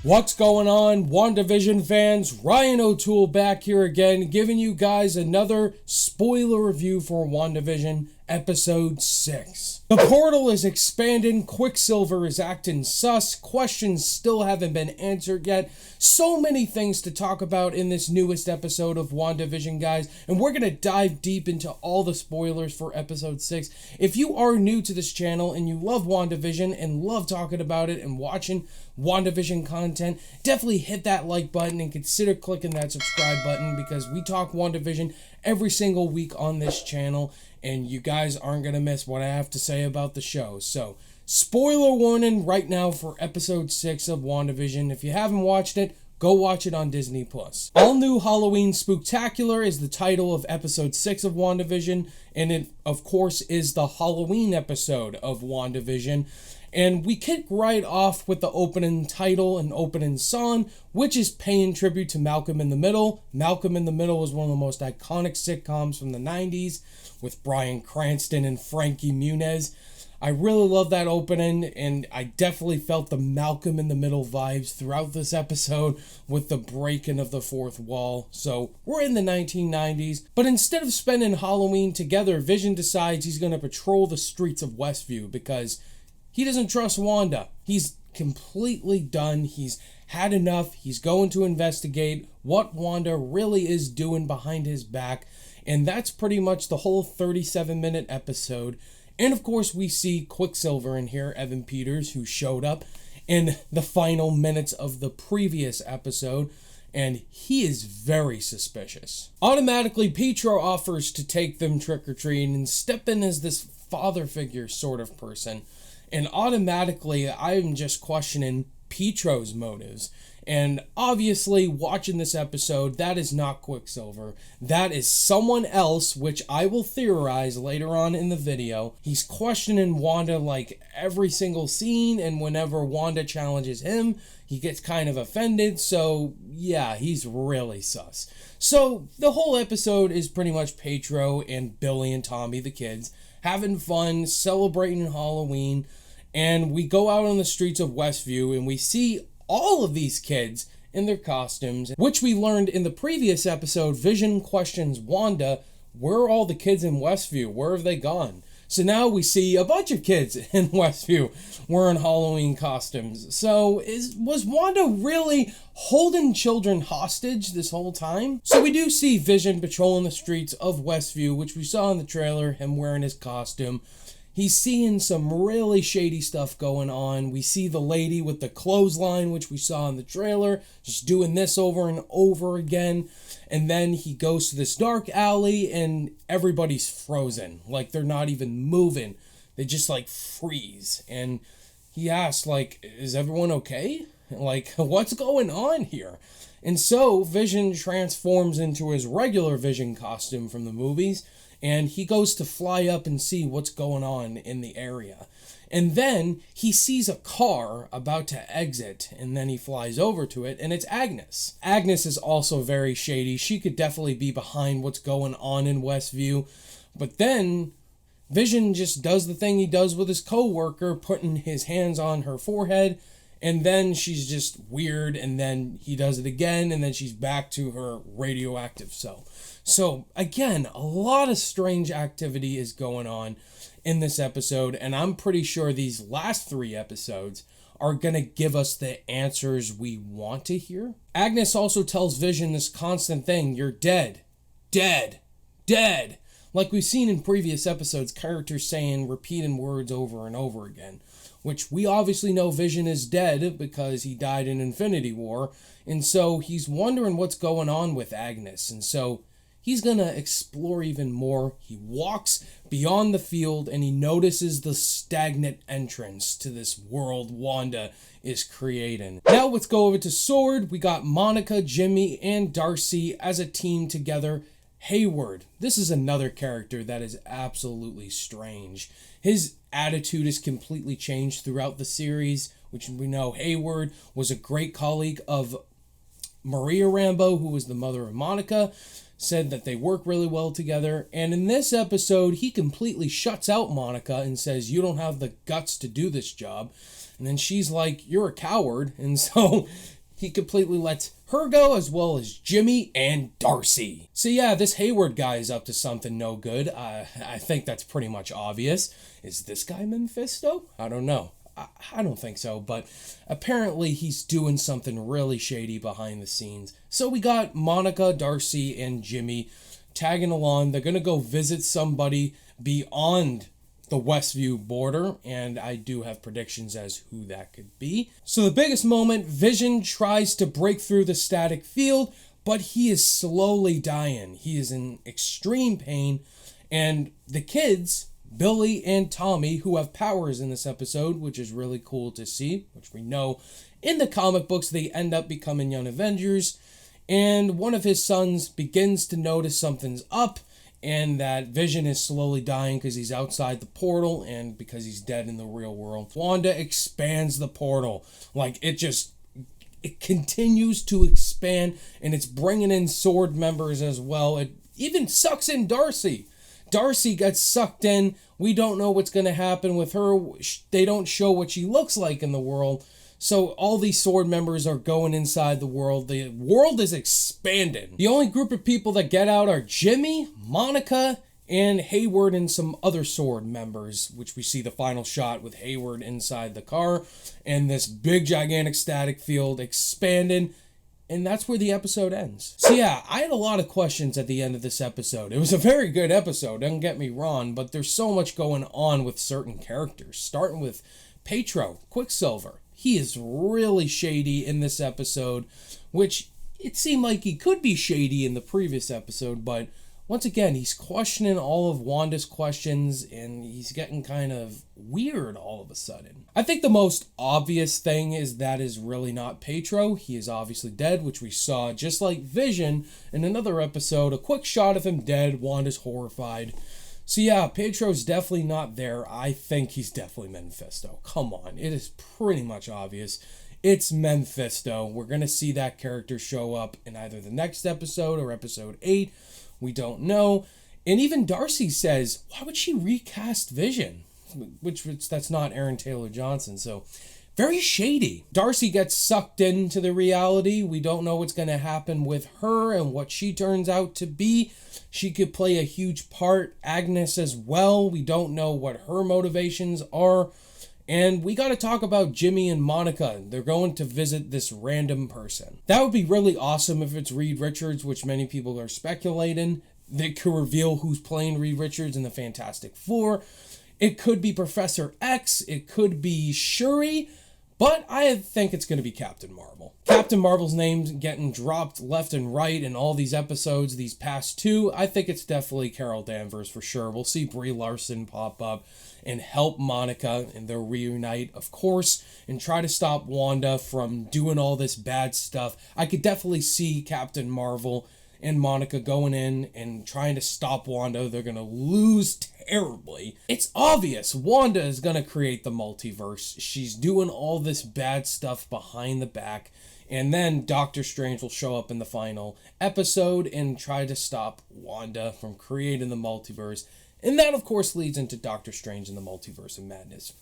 What's going on, WandaVision fans? Ryan O'Toole back here again, giving you guys another spoiler review for WandaVision Episode 6. The portal is expanding, Quicksilver is acting sus, questions still haven't been answered yet. So many things to talk about in this newest episode of WandaVision, guys, and we're going to dive deep into all the spoilers for Episode 6. If you are new to this channel and you love WandaVision and love talking about it and watching WandaVision content, definitely hit that like button and consider clicking that subscribe button because we talk WandaVision every single week on this channel, and you guys aren't going to miss what I have to say about the show. So, spoiler warning right now for Episode 6 of WandaVision. If you haven't watched it, go watch it on Disney+. All New Halloween Spooktacular is the title of Episode 6 of WandaVision, and it, of course, is the Halloween episode of WandaVision. And we kick right off with the opening title and opening song, which is paying tribute to Malcolm in the Middle. Malcolm in the Middle was one of the most iconic sitcoms from the 90s with Bryan Cranston and Frankie Muniz. I really love that opening, and I definitely felt the Malcolm in the Middle vibes throughout this episode with the breaking of the fourth wall. So we're in the 1990s, but instead of spending Halloween together, Vision decides he's going to patrol the streets of Westview because he doesn't trust Wanda. He's completely done. He's had enough. He's going to investigate what Wanda really is doing behind his back. And that's pretty much the whole 37-minute episode. And of course, we see Quicksilver in here, Evan Peters, who showed up in the final minutes of the previous episode. And he is very suspicious. Automatically, Pietro offers to take them trick-or-treating and step in as this father figure sort of person. And automatically, I'm just questioning Pietro's motives. And obviously, watching this episode, that is not Quicksilver. That is someone else, which I will theorize later on in the video. He's questioning Wanda like every single scene, and whenever Wanda challenges him, he gets kind of offended. So, yeah, he's really sus. So, the whole episode is pretty much Pietro and Billy and Tommy, the kids, having fun, celebrating Halloween, and we go out on the streets of Westview and we see all of these kids in their costumes, which we learned in the previous episode. Vision questions Wanda, where are all the kids in Westview? Where have they gone? So now we see a bunch of kids in Westview wearing Halloween costumes. So was Wanda really holding children hostage this whole time? So we do see Vision patrolling the streets of Westview, which we saw in the trailer, him wearing his costume. He's seeing some really shady stuff going on. We see the lady with the clothesline, which we saw in the trailer, just doing this over and over again. And then he goes to this dark alley and everybody's frozen. Like they're not even moving. They just like freeze. And he asks, like, is everyone okay? Like, what's going on here? And so Vision transforms into his regular Vision costume from the movies. And he goes to fly up and see what's going on in the area. And then he sees a car about to exit, and then he flies over to it, and it's Agnes. Agnes is also very shady. She could definitely be behind what's going on in Westview. But then Vision just does the thing he does with his co-worker, putting his hands on her forehead, and then she's just weird, and then he does it again, and then she's back to her radioactive self. So, again, a lot of strange activity is going on in this episode, and I'm pretty sure these last 3 episodes are going to give us the answers we want to hear. Agnes also tells Vision this constant thing, you're dead, dead, dead. Like we've seen in previous episodes, characters saying, repeating words over and over again. Which we obviously know Vision is dead because he died in Infinity War. And so he's wondering what's going on with Agnes. And so he's going to explore even more. He walks beyond the field and he notices the stagnant entrance to this world Wanda is creating. Now let's go over to S.W.O.R.D. We got Monica, Jimmy, and Darcy as a team together. Hayward. This is another character that is absolutely strange. His attitude is completely changed throughout the series, which we know Hayward was a great colleague of Maria Rambeau, who was the mother of Monica, said that they work really well together. And in this episode, he completely shuts out Monica and says, you don't have the guts to do this job. And then she's like, you're a coward. And so he completely lets her go, as well as Jimmy and Darcy. So yeah, this Hayward guy is up to something no good. I think that's pretty much obvious. Is this guy Mephisto? I don't know. I don't think so, but apparently he's doing something really shady behind the scenes. So we got Monica, Darcy, and Jimmy tagging along. They're going to go visit somebody beyond the Westview border, and I do have predictions as who that could be. So the biggest moment, Vision tries to break through the static field, but he is slowly dying. He is in extreme pain, and the kids, Billy and Tommy, who have powers in this episode, which is really cool to see, which we know in the comic books they end up becoming Young Avengers, and one of his sons begins to notice something's up, and that Vision is slowly dying because he's outside the portal and because he's dead in the real world. Wanda expands the portal. Like, it continues to expand, and it's bringing in Sword members as well. It even sucks in Darcy. Darcy gets sucked in. We don't know what's going to happen with her. They don't show what she looks like in the world. So all these Sword members are going inside the world. The world is expanding. The only group of people that get out are Jimmy, Monica, and Hayward and some other Sword members, which we see the final shot with Hayward inside the car and this big gigantic static field expanding. And that's where the episode ends. So yeah, I had a lot of questions at the end of this episode. It was a very good episode, don't get me wrong, but there's so much going on with certain characters. Starting with Pietro, Quicksilver. He is really shady in this episode, which it seemed like he could be shady in the previous episode, but once again, he's questioning all of Wanda's questions, and he's getting kind of weird all of a sudden. I think the most obvious thing is that is really not Pietro. He is obviously dead, which we saw just like Vision in another episode. A quick shot of him dead. Wanda's horrified. So yeah, Pietro's definitely not there. I think he's definitely Mephisto. Come on, it is pretty much obvious. It's Mephisto. We're going to see that character show up in either the next episode or episode 8. We don't know. And even Darcy says, why would she recast Vision? Which that's not Aaron Taylor Johnson. So very shady. Darcy gets sucked into the reality. We don't know what's going to happen with her and what she turns out to be. She could play a huge part. Agnes as well. We don't know what her motivations are. And we got to talk about Jimmy and Monica. They're going to visit this random person. That would be really awesome if it's Reed Richards, which many people are speculating. They could reveal who's playing Reed Richards in the Fantastic Four. It could be Professor X. It could be Shuri. But I think it's going to be Captain Marvel. Captain Marvel's name's getting dropped left and right in all these episodes, these past 2. I think it's definitely Carol Danvers for sure. We'll see Brie Larson pop up and help Monica, and they'll reunite, of course, and try to stop Wanda from doing all this bad stuff. I could definitely see Captain Marvel and Monica going in and trying to stop Wanda. They're going to lose terribly. It's obvious Wanda is going to create the multiverse. She's doing all this bad stuff behind the back. And then Doctor Strange will show up in the final episode and try to stop Wanda from creating the multiverse. And that, of course, leads into Doctor Strange and the Multiverse of Madness.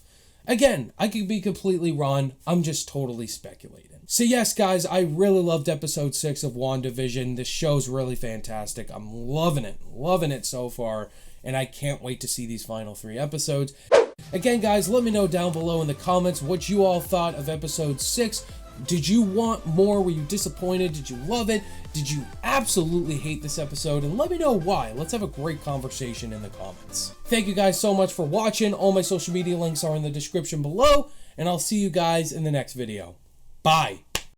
Again, I could be completely wrong. I'm just totally speculating. So yes, guys, I really loved episode 6 of WandaVision. This show's really fantastic. I'm loving it so far. And I can't wait to see these final 3 episodes. Again, guys, let me know down below in the comments what you all thought of episode 6. Did you want more? Were you disappointed? Did you love it? Did you absolutely hate this episode? And let me know why. Let's have a great conversation in the comments. Thank you guys so much for watching. All my social media links are in the description below, and I'll see you guys in the next video. Bye.